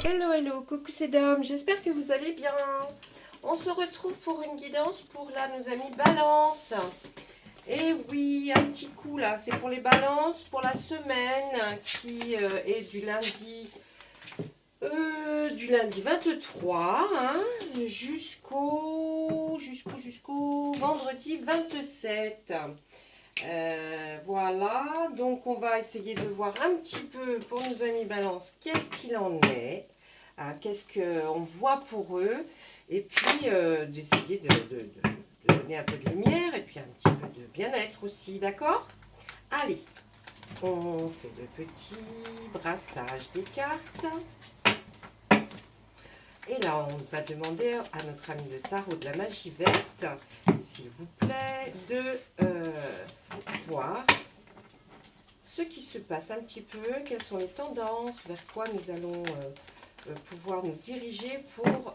Hello, hello, coucou c'est Dame, j'espère que vous allez bien. On se retrouve pour une guidance pour là nos amis Balance. Et oui, un petit coup là, c'est pour les Balances pour la semaine qui est du lundi 23 hein, jusqu'au vendredi 27. Voilà, donc on va essayer de voir un petit peu pour nos amis Balance qu'est-ce qu'il en est. Qu'est-ce qu'on voit pour eux, et puis d'essayer de donner un peu de lumière et puis un petit peu de bien-être aussi, d'accord? Allez, on fait le petit brassage des cartes. Et là, on va demander à notre ami de tarot de la magie verte, s'il vous plaît, de voir ce qui se passe un petit peu, quelles sont les tendances, vers quoi nous allons pouvoir nous diriger pour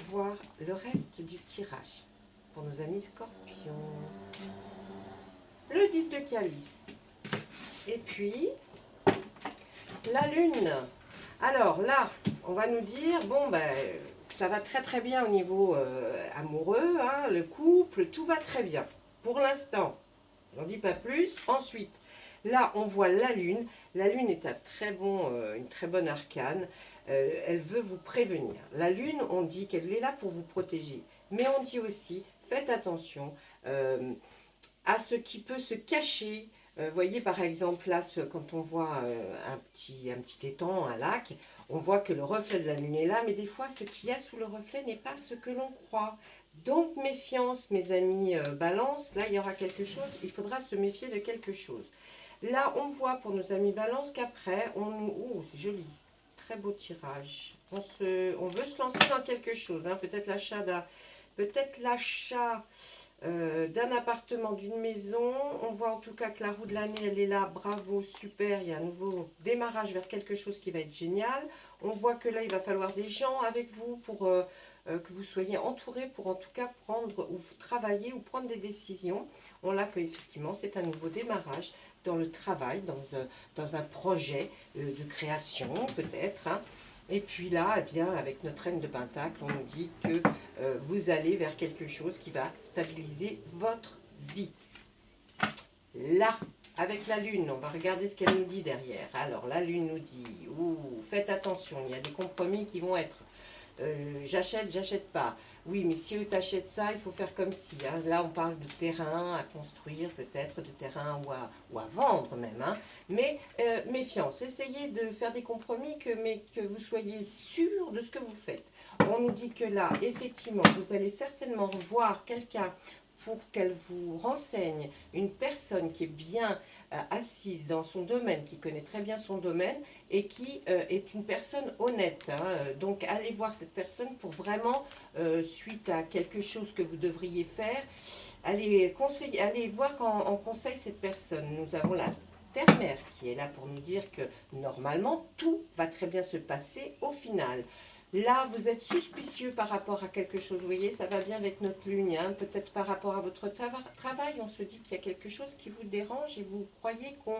voir le reste du tirage pour nos amis scorpions. Le 10 de calice. Et puis, la lune. Alors là, on va nous dire, bon, ben, ça va très très bien au niveau amoureux, hein, le couple, tout va très bien. Pour l'instant, j'en dis pas plus. Ensuite, là, on voit la lune. La lune est une très bonne arcane. Elle veut vous prévenir. La lune, on dit qu'elle est là pour vous protéger. Mais on dit aussi, faites attention à ce qui peut se cacher. Voyez par exemple là, quand on voit un petit étang, un lac, on voit que le reflet de la lune est là, mais des fois ce qu'il y a sous le reflet n'est pas ce que l'on croit. Donc méfiance mes amis Balance, là il y aura quelque chose, il faudra se méfier de quelque chose. Là on voit pour nos amis Balance qu'après, oh c'est joli, très beau tirage. On veut se lancer dans quelque chose, hein, peut-être l'achat d'un appartement, d'une maison. On voit en tout cas que la roue de l'année, elle est là, bravo, super, il y a un nouveau démarrage vers quelque chose qui va être génial. On voit que là, il va falloir des gens avec vous pour que vous soyez entourés pour en tout cas prendre ou travailler ou prendre des décisions. On l'a qu'effectivement, c'est un nouveau démarrage dans le travail, dans un projet de création peut-être, hein. Et puis là, eh bien, avec notre reine de Pentacle, on nous dit que vous allez vers quelque chose qui va stabiliser votre vie. Là, avec la lune, on va regarder ce qu'elle nous dit derrière. Alors, la lune nous dit, faites attention, il y a des compromis qui vont être j'achète pas. Oui, mais si eux t'achètent ça, il faut faire comme si. Hein. Là, on parle de terrain à construire, peut-être de terrain ou à vendre même. Hein. Mais méfiance, essayez de faire des compromis, mais que vous soyez sûr de ce que vous faites. On nous dit que là, effectivement, vous allez certainement voir quelqu'un pour qu'elle vous renseigne, une personne qui est bien assise dans son domaine, qui connaît très bien son domaine et qui est une personne honnête. Hein. Donc allez voir cette personne pour vraiment, suite à quelque chose que vous devriez faire, allez voir en conseil cette personne. Nous avons la Terre-Mère qui est là pour nous dire que normalement tout va très bien se passer au final. Là, vous êtes suspicieux par rapport à quelque chose, vous voyez, ça va bien avec notre lune, hein. Peut-être par rapport à votre travail, on se dit qu'il y a quelque chose qui vous dérange et vous croyez qu'on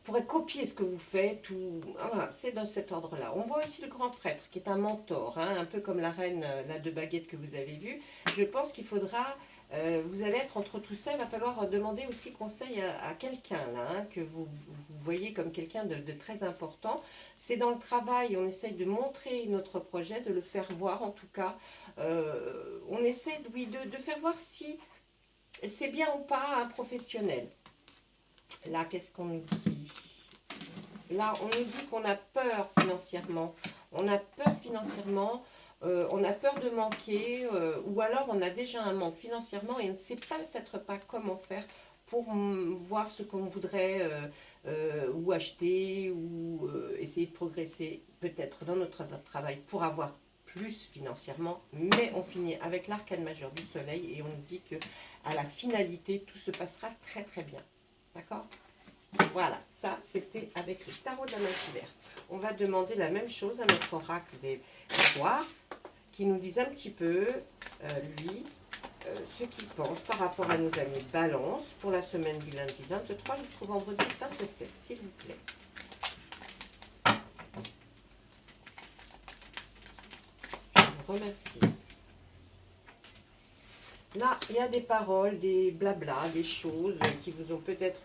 pourrait copier ce que vous faites, ou voilà, c'est dans cet ordre-là. On voit aussi le grand prêtre qui est un mentor, hein, un peu comme la reine la de baguettes que vous avez vue. Je pense qu'il faudra, vous allez être entre tout ça, il va falloir demander aussi conseil à quelqu'un là, hein, que vous voyez comme quelqu'un de très important. C'est dans le travail, on essaye de montrer notre projet, de le faire voir en tout cas. On essaie oui, de faire voir si c'est bien ou pas un professionnel. Là, qu'est-ce qu'on nous dit? Là, on nous dit qu'on a peur financièrement. On a peur financièrement, on a peur de manquer, ou alors on a déjà un manque financièrement et on ne sait peut-être pas comment faire pour voir ce qu'on voudrait ou acheter ou essayer de progresser peut-être dans notre travail pour avoir plus financièrement, mais on finit avec l'arcane majeur du soleil et on nous dit que à la finalité tout se passera très très bien, d'accord? Voilà, ça c'était avec le tarot de la magie verte. On va demander la même chose à notre oracle des soirs, qui nous dise un petit peu, lui, ce qu'il pense par rapport à nos amis Balance pour la semaine du lundi 23 jusqu'au vendredi 27, s'il vous plaît. remercie. Là, il y a des paroles, des blabla, des choses qui vous ont peut-être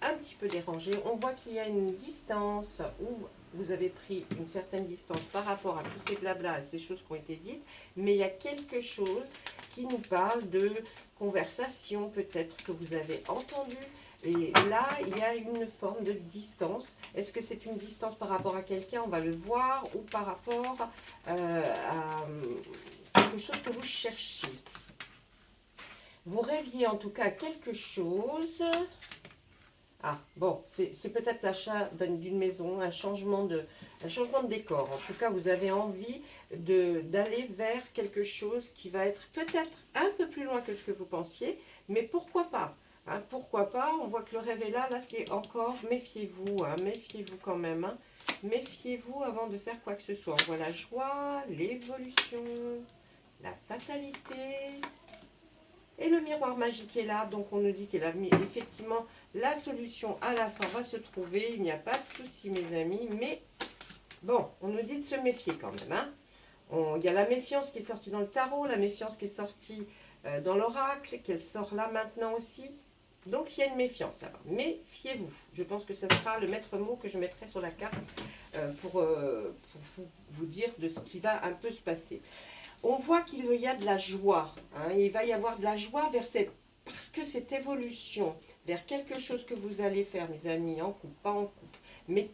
un petit peu dérangé. On voit qu'il y a une distance où vous avez pris une certaine distance par rapport à tous ces blabla, à ces choses qui ont été dites, mais il y a quelque chose qui nous parle de conversation peut-être que vous avez entendu. Et là, il y a une forme de distance. Est-ce que c'est une distance par rapport à quelqu'un, on va le voir, ou par rapport à quelque chose que vous cherchez? Vous rêviez en tout cas quelque chose. Ah, bon, c'est peut-être l'achat d'une maison, un changement de décor. En tout cas, vous avez envie d'aller vers quelque chose qui va être peut-être un peu plus loin que ce que vous pensiez, mais pourquoi pas, hein, pourquoi pas? On voit que le rêve est là. Là, c'est encore, méfiez-vous, hein, méfiez-vous quand même. Hein, méfiez-vous avant de faire quoi que ce soit. On voit la joie, l'évolution, la fatalité. Et le miroir magique est là, donc on nous dit qu'effectivement la solution à la fin va se trouver. Il n'y a pas de souci, mes amis, mais bon, on nous dit de se méfier quand même. Hein. Il y a la méfiance qui est sortie dans le tarot, la méfiance qui est sortie dans l'oracle, qu'elle sort là maintenant aussi. Donc il y a une méfiance là-bas. Méfiez-vous. Je pense que ce sera le maître mot que je mettrai sur la carte pour vous dire de ce qui va un peu se passer. On voit qu'il y a de la joie. Hein, il va y avoir de la joie parce que cette évolution vers quelque chose que vous allez faire, mes amis, en couple, pas en couple, mais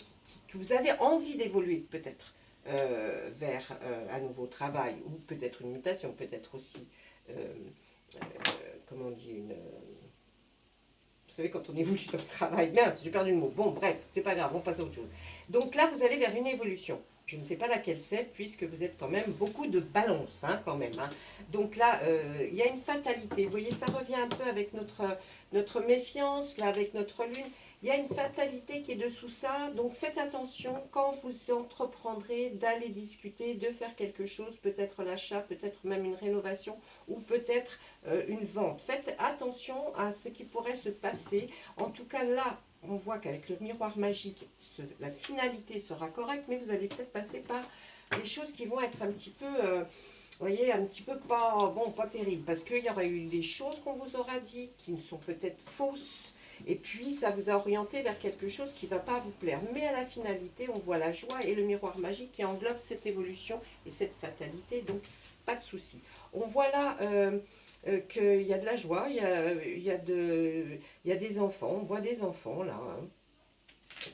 que vous avez envie d'évoluer peut-être vers un nouveau travail, ou peut-être une mutation, peut-être aussi, comment on dit, vous savez, quand on évolue dans le travail, mince, j'ai perdu le mot. Bon, bref, c'est pas grave, on passe à autre chose. Donc là, vous allez vers une évolution. Je ne sais pas laquelle c'est, puisque vous êtes quand même beaucoup de balance, hein, quand même. Hein. Donc là, il y a une fatalité. Vous voyez, ça revient un peu avec notre méfiance, là, avec notre lune. Il y a une fatalité qui est dessous ça. Donc faites attention quand vous entreprendrez d'aller discuter, de faire quelque chose, peut-être l'achat, peut-être même une rénovation, ou peut-être une vente. Faites attention à ce qui pourrait se passer. En tout cas, là, on voit qu'avec le miroir magique, la finalité sera correcte, mais vous allez peut-être passer par des choses qui vont être un petit peu, vous voyez, un petit peu pas terrible, parce qu'il y aura eu des choses qu'on vous aura dit qui ne sont peut-être fausses, et puis ça vous a orienté vers quelque chose qui ne va pas vous plaire. Mais à la finalité, on voit la joie et le miroir magique qui englobe cette évolution et cette fatalité, donc pas de souci. On voit là qu'il y a de la joie, il y a des enfants, on voit des enfants là, hein.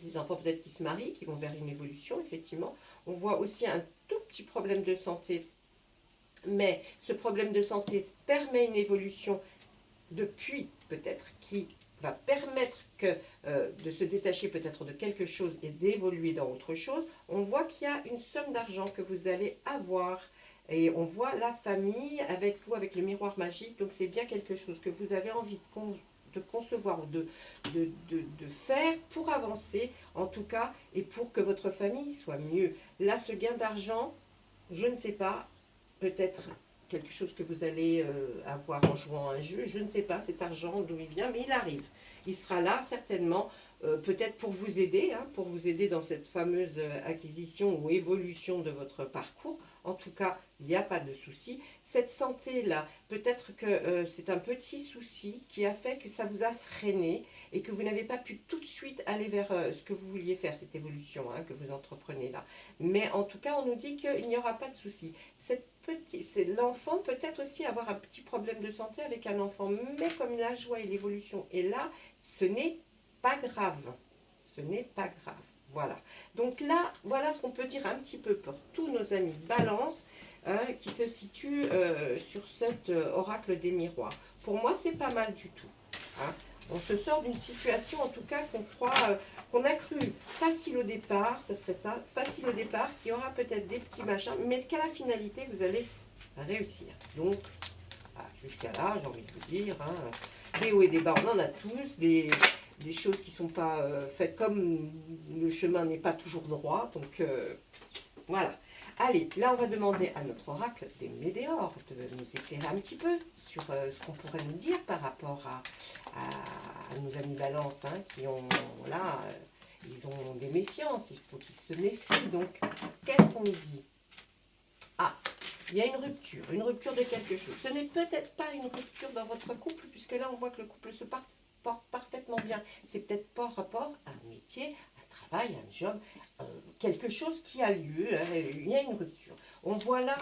Des enfants peut-être qui se marient, qui vont vers une évolution, effectivement. On voit aussi un tout petit problème de santé, mais ce problème de santé permet une évolution depuis peut-être qui va permettre de se détacher peut-être de quelque chose et d'évoluer dans autre chose. On voit qu'il y a une somme d'argent que vous allez avoir. Et on voit la famille avec vous, avec le miroir magique. Donc c'est bien quelque chose que vous avez envie de concevoir ou de faire pour avancer, en tout cas, et pour que votre famille soit mieux. Là, ce gain d'argent, je ne sais pas, peut-être quelque chose que vous allez avoir en jouant à un jeu, je ne sais pas cet argent d'où il vient, mais il arrive. Il sera là certainement, peut-être pour vous aider, hein, pour vous aider dans cette fameuse acquisition ou évolution de votre parcours. En tout cas, il n'y a pas de souci. Cette santé-là, peut-être que c'est un petit souci qui a fait que ça vous a freiné et que vous n'avez pas pu tout de suite aller vers ce que vous vouliez faire, cette évolution hein, que vous entreprenez là. Mais en tout cas, on nous dit qu'il n'y aura pas de souci. L'enfant peut-être aussi avoir un petit problème de santé avec un enfant, mais comme la joie et l'évolution est là, ce n'est pas grave. Ce n'est pas grave. Voilà. Donc là, voilà ce qu'on peut dire un petit peu pour tous nos amis Balance hein, qui se situent sur cet oracle des miroirs. Pour moi, c'est pas mal du tout. Hein. On se sort d'une situation, en tout cas, qu'on a cru facile au départ, ça serait ça, facile au départ, qui aura peut-être des petits machins, mais qu'à la finalité, vous allez réussir. Donc, jusqu'à là, j'ai envie de vous dire, hein, des hauts et des bas, on en a tous, des choses qui ne sont pas faites comme le chemin n'est pas toujours droit. Donc, voilà. Allez, là, on va demander à notre oracle des météores de nous éclairer un petit peu sur ce qu'on pourrait nous dire par rapport à nos amis Balance, hein, qui ont, là, ils ont des méfiances, il faut qu'ils se méfient. Donc, qu'est-ce qu'on nous dit? Ah, il y a une rupture de quelque chose. Ce n'est peut-être pas une rupture dans votre couple, puisque là, on voit que le couple se porte parfaitement bien. C'est peut-être pas rapport à un métier, un travail, un job, quelque chose qui a lieu, il y a une rupture. On voit là,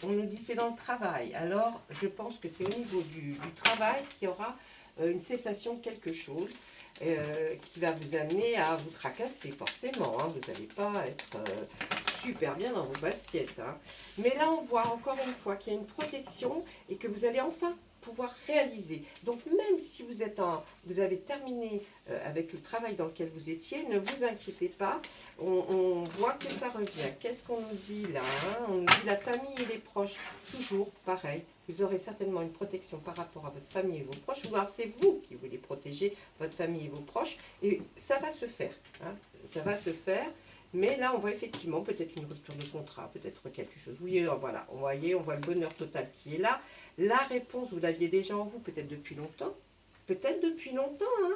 on nous dit c'est dans le travail. Alors, je pense que c'est au niveau du travail qu'il y aura une cessation de quelque chose qui va vous amener à vous tracasser, forcément. Hein. Vous n'allez pas être super bien dans vos baskets. Hein. Mais là, on voit encore une fois qu'il y a une protection et que vous allez enfin pouvoir réaliser. Donc, même si vous avez terminé avec le travail dans lequel vous étiez, ne vous inquiétez pas. On voit que ça revient. Qu'est-ce qu'on nous dit là hein? On nous dit la famille et les proches. Toujours pareil. Vous aurez certainement une protection par rapport à votre famille et vos proches, ou alors c'est vous qui voulez protéger votre famille et vos proches, et ça va se faire, hein, ça va se faire, mais là on voit effectivement peut-être une rupture de contrat, peut-être quelque chose, oui, voilà, on voit le bonheur total qui est là, la réponse vous l'aviez déjà en vous, peut-être depuis longtemps, hein.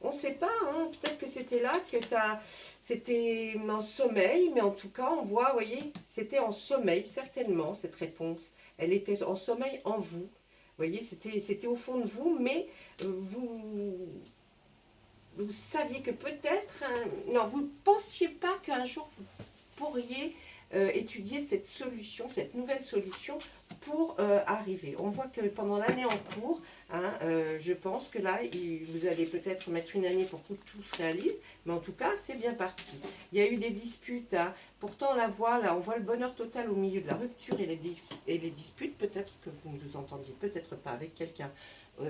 On ne sait pas, hein, peut-être que c'était là, que ça, c'était en sommeil, mais en tout cas, on voit, vous voyez, c'était en sommeil, certainement, cette réponse. Elle était en sommeil en vous. Vous voyez, c'était au fond de vous, mais vous saviez que peut-être, non, vous ne pensiez pas qu'un jour vous pourriez étudier cette solution, cette nouvelle solution pour arriver. On voit que pendant l'année en cours, hein, je pense que là, vous allez peut-être mettre une année pour que tout se réalise, mais en tout cas, c'est bien parti. Il y a eu des disputes, hein. Pourtant on la voit, là, on voit le bonheur total au milieu de la rupture et les disputes. Peut-être que vous ne vous entendiez peut-être pas avec quelqu'un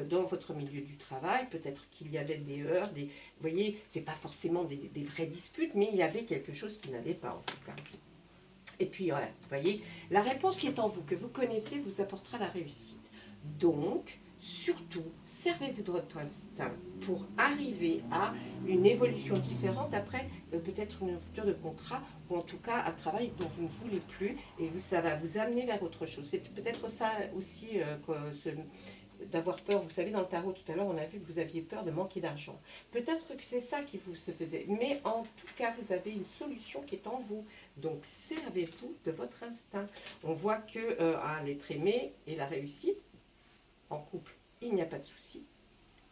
dans votre milieu du travail, peut-être qu'il y avait des heurts, vous voyez, c'est pas forcément des vraies disputes, mais il y avait quelque chose qui n'allait pas en tout cas. Et puis, voilà, vous voyez, la réponse qui est en vous, que vous connaissez, vous apportera la réussite. Donc, surtout, servez-vous de votre instinct pour arriver à une évolution différente après peut-être une rupture de contrat ou en tout cas un travail dont vous ne voulez plus et ça va vous amener vers autre chose. C'est peut-être ça aussi d'avoir peur. Vous savez, dans le tarot, tout à l'heure, on a vu que vous aviez peur de manquer d'argent. Peut-être que c'est ça qui vous se faisait. Mais en tout cas, vous avez une solution qui est en vous. Donc, servez-vous de votre instinct. On voit que l'être aimé et la réussite, en couple, il n'y a pas de souci.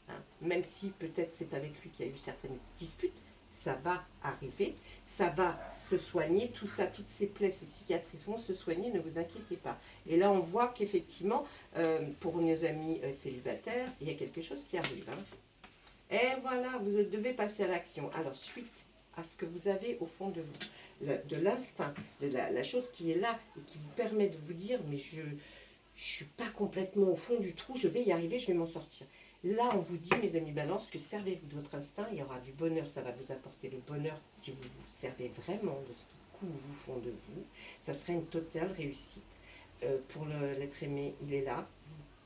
Hein. Même si peut-être c'est avec lui qu'il y a eu certaines disputes, ça va arriver, ça va se soigner, tout ça, toutes ces plaies, ces cicatrices vont se soigner, ne vous inquiétez pas. Et là, on voit qu'effectivement, pour nos amis célibataires, il y a quelque chose qui arrive. Hein. Et voilà, vous devez passer à l'action. Alors, suite à ce que vous avez au fond de vous, de l'instinct, de la chose qui est là et qui vous permet de vous dire, mais je ne suis pas complètement au fond du trou, je vais y arriver, je vais m'en sortir. Là, on vous dit, mes amis balance, que servez-vous de votre instinct, il y aura du bonheur, ça va vous apporter le bonheur si vous vous servez vraiment de ce qui coule au fond de vous. Ça serait une totale réussite. Pour l'être aimé, il est là,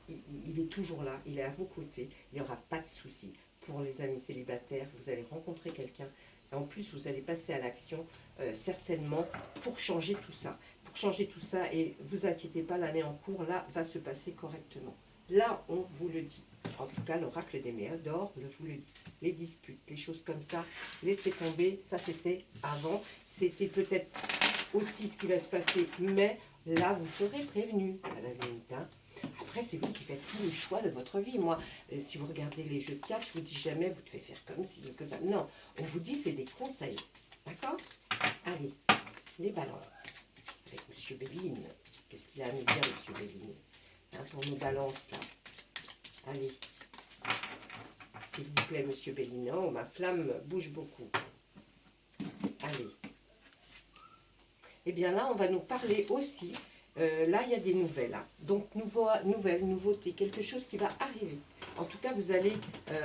il est toujours là, il est à vos côtés, il n'y aura pas de souci. Pour les amis célibataires, vous allez rencontrer quelqu'un, en plus vous allez passer à l'action, certainement, pour changer tout ça. Pour changer tout ça, et vous inquiétez pas, l'année en cours, là, va se passer correctement. Là, on vous le dit. En tout cas, l'oracle des Méadors vous le dit. Les disputes, les choses comme ça, laissez tomber. Ça, c'était avant. C'était peut-être aussi ce qui va se passer, mais là, vous serez prévenu à la limite. Hein. Après, c'est vous qui faites tous les choix de votre vie. Moi, si vous regardez les jeux de cartes, je vous dis jamais, vous devez faire comme ci, comme ça. Non, on vous dit, c'est des conseils. D'accord? Allez, les balances. Avec M. Béline. Qu'est-ce qu'il a à nous dire, M. Béline? Hein, pour nos balances, là. Allez. S'il vous plaît, Monsieur Bellino, ma flamme bouge beaucoup. Allez. Et bien là, on va nous parler aussi. Là, il y a des nouvelles. Hein. Donc, nouvelles, nouveautés, quelque chose qui va arriver. En tout cas, vous allez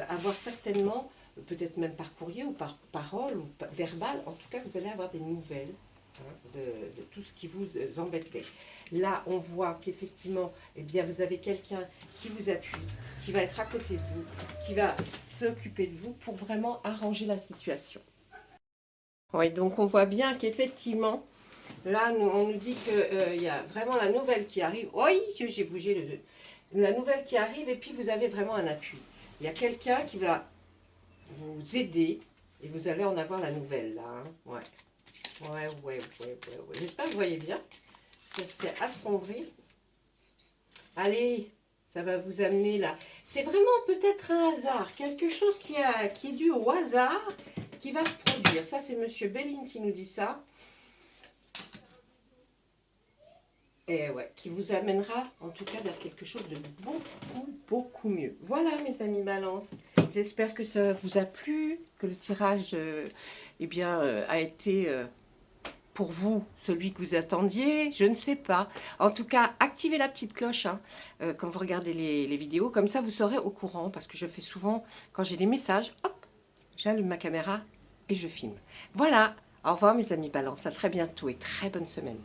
avoir certainement, peut-être même par courrier ou par parole ou verbal, en tout cas, vous allez avoir des nouvelles hein, de tout ce qui vous embêtait. Là, on voit qu'effectivement, eh bien, vous avez quelqu'un qui vous appuie, qui va être à côté de vous, qui va s'occuper de vous pour vraiment arranger la situation. Oui, donc on voit bien qu'effectivement, là, on nous dit qu'il y a vraiment la nouvelle qui arrive. Oui, j'ai bougé le 2. La nouvelle qui arrive et puis vous avez vraiment un appui. Il y a quelqu'un qui va vous aider et vous allez en avoir la nouvelle là. Hein. Ouais. Ouais. J'espère que vous voyez bien. Ça s'est assombri. Allez, ça va vous amener là. C'est vraiment peut-être un hasard, quelque chose qui est dû au hasard qui va se produire. Ça, c'est Monsieur Belline qui nous dit ça. Et ouais, qui vous amènera en tout cas vers quelque chose de beaucoup mieux. Voilà mes amis Balance. J'espère que ça vous a plu, que le tirage a été pour vous celui que vous attendiez. Je ne sais pas. En tout cas, activez la petite cloche hein, quand vous regardez les vidéos. Comme ça, vous serez au courant parce que je fais souvent, quand j'ai des messages, hop, j'allume ma caméra et je filme. Voilà. Au revoir mes amis Balance. À très bientôt et très bonne semaine.